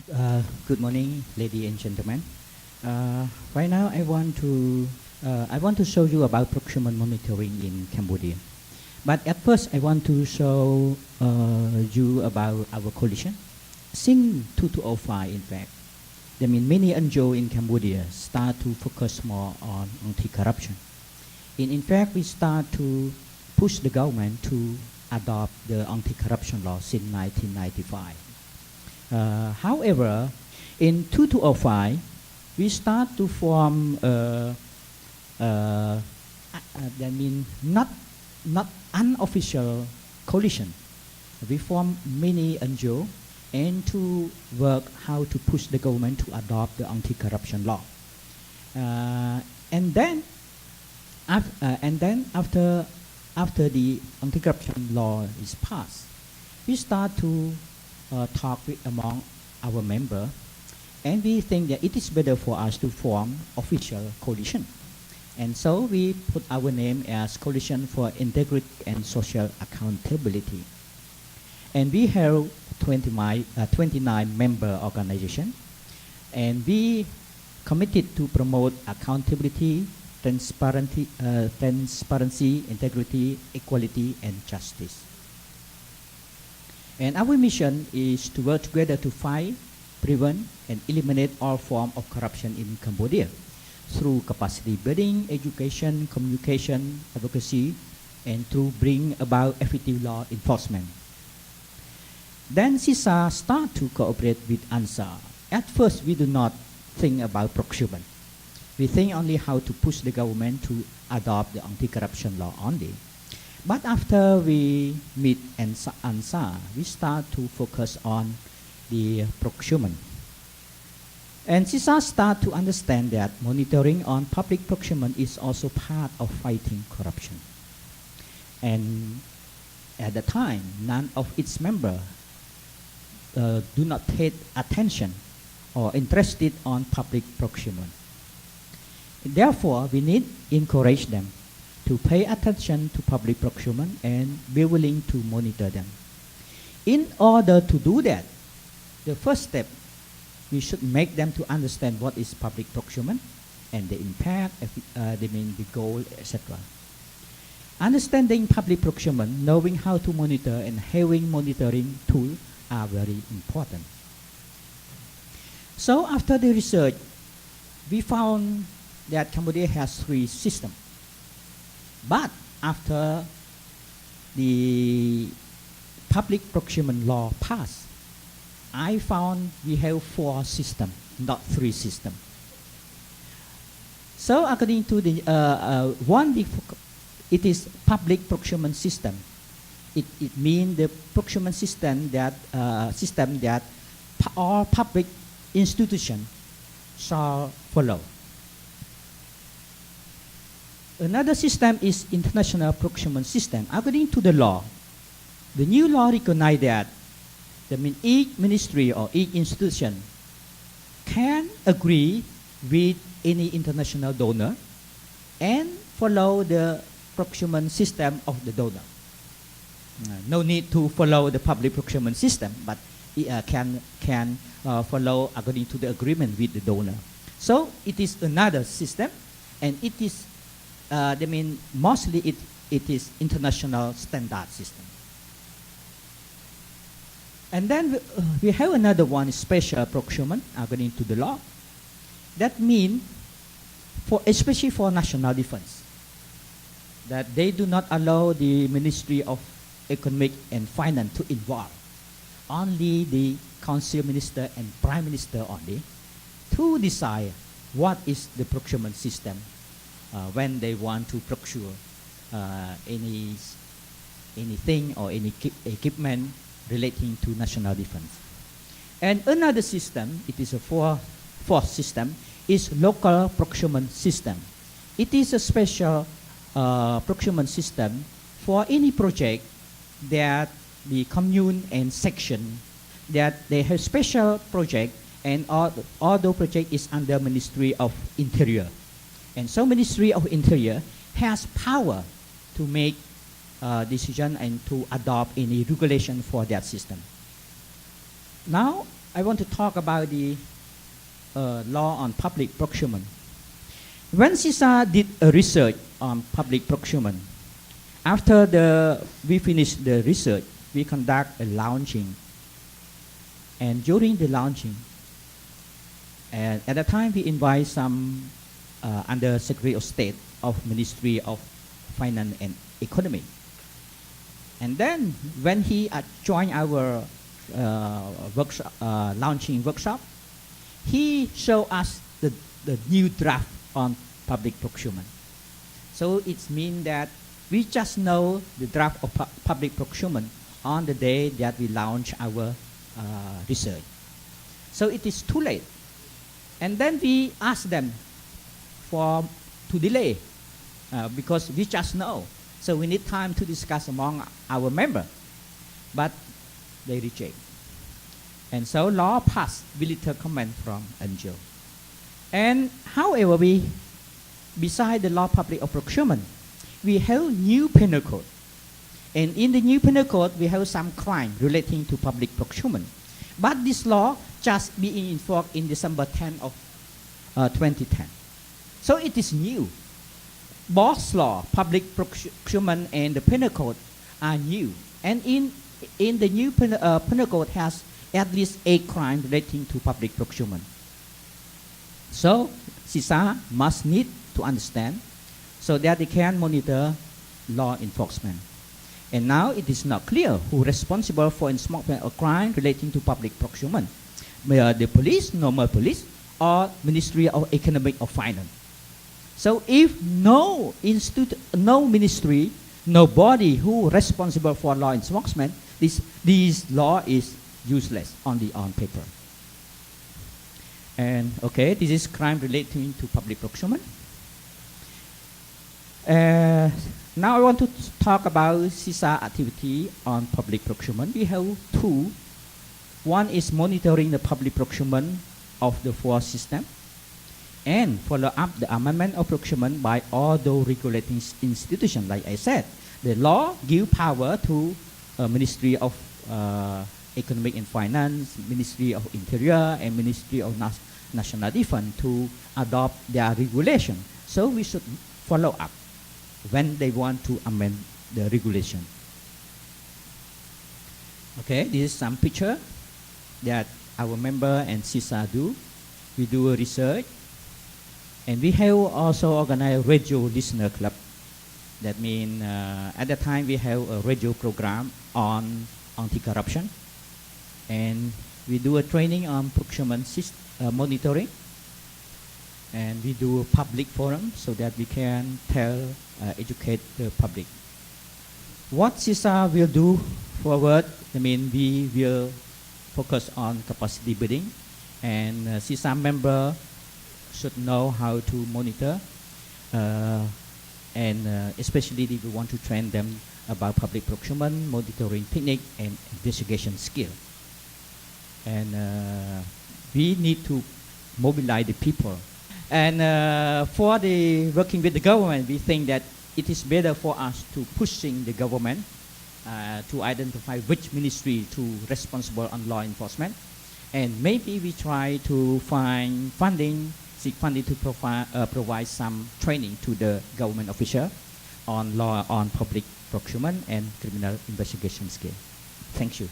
Good morning, ladies and gentlemen. Right now, I want to show you about procurement monitoring in Cambodia. But at first, I want to show you about our coalition. Since 2005, in fact, many NGOs in Cambodia start to focus more on anti-corruption. In fact, we start to push the government to adopt the anti-corruption law since 1995. However, in 2005, we start to form not unofficial coalition. We form many NGO and to work how to push the government to adopt the anti-corruption law. And then after the anti-corruption law is passed, we start to talk among our members, and we think that it is better for us to form official coalition. And so we put our name as Coalition for Integrity and Social Accountability. And we have 29 member organizations, and we committed to promote accountability, transparency, integrity, equality, and justice. And our mission is to work together to fight, prevent, and eliminate all forms of corruption in Cambodia through capacity building, education, communication, advocacy, and to bring about effective law enforcement. Then CISA start to cooperate with ANSA. At first, we do not think about procurement. We think only how to push the government to adopt the anti-corruption law only. But after we meet ANSA, we start to focus on the procurement. And CISA start to understand that monitoring on public procurement is also part of fighting corruption. And at the time, none of its members do not pay attention or interested on public procurement. Therefore, we need to encourage them to pay attention to public procurement and be willing to monitor them. In order to do that, the first step, we should make them to understand what is public procurement and the impact, the goal, etc. Understanding public procurement, knowing how to monitor, and having monitoring tools are very important. So after the research, we found that Cambodia has 3 systems. But after the public procurement law passed, I found we have 4 systems, not 3 systems. So according to the it is public procurement system. It means the procurement system that all public institutions shall follow. Another system is international procurement system. According to the law, the new law recognizes that each ministry or each institution can agree with any international donor and follow the procurement system of the donor. No need to follow the public procurement system, but it can follow according to the agreement with the donor. So it is another system, and it is mostly it is international standard system. And then we have another one, special procurement according to the law. That means, especially for national defense, that they do not allow the Ministry of Economic and Finance to involve. Only the Council Minister and Prime Minister only to decide what is the procurement system when they want to procure anything or any equipment relating to national defense. And another system, it is a fourth system, is local procurement system. It is a special procurement system for any project that the commune and section that they have special project, and all the project is under Ministry of Interior. And so Ministry of Interior has power to make decision and to adopt any regulation for that system. Now, I want to talk about the law on public procurement. When CISA did a research on public procurement, after we finished the research, we conduct a launching. And during the launching, and at the time we invite some Under Secretary of State of Ministry of Finance and Economy. And then when he joined our launching workshop, he showed us the new draft on public procurement. So it means that we just know the draft of public procurement on the day that we launch our research. So it is too late. And then we ask them to delay because we just know. So we need time to discuss among our members. But they reject. And so law passed with little comment from NGO. And however, beside the law public of procurement, we have new penal code. And in the new penal code, we have some crime relating to public procurement. But this law just being enforced in December 10 of 2010. So it is new. Both law, public procurement and the penal code are new. And in the new penal code has at least 8 crimes relating to public procurement. So CISA must need to understand so that they can monitor law enforcement. And now it is not clear who is responsible for enforcement of crime relating to public procurement. The police, normal police, or Ministry of Economic or Finance. So if no ministry, nobody who is responsible for law enforcement, this law is useless, only on paper. And okay, this is crime relating to public procurement. Now I want to talk about CISA activity on public procurement. We have 2. One is monitoring the public procurement of the force system and follow up the amendment of procurement by all those regulating institutions. Like I said, the law gives power to Ministry of Economic and Finance, Ministry of Interior, and Ministry of National Defense to adopt their regulation. So we should follow up when they want to amend the regulation. Okay, this is some picture that our member and CISA do. We do a research, and we have also organized a radio listener club. That means at the time we have a radio program on anti-corruption, and we do a training on procurement monitoring, and we do a public forum so that we can educate the public. What CISA will do forward, I mean, we will focus on capacity building, and CISA member should know how to monitor, and especially if we want to train them about public procurement, monitoring technique, and investigation skill. And we need to mobilize the people. And for the working with the government, we think that it is better for us to pushing the government to identify which ministry to responsible on law enforcement, and maybe we try to find funding, seek funding to provide some training to the government official on law on public procurement and criminal investigation skill. Thank you.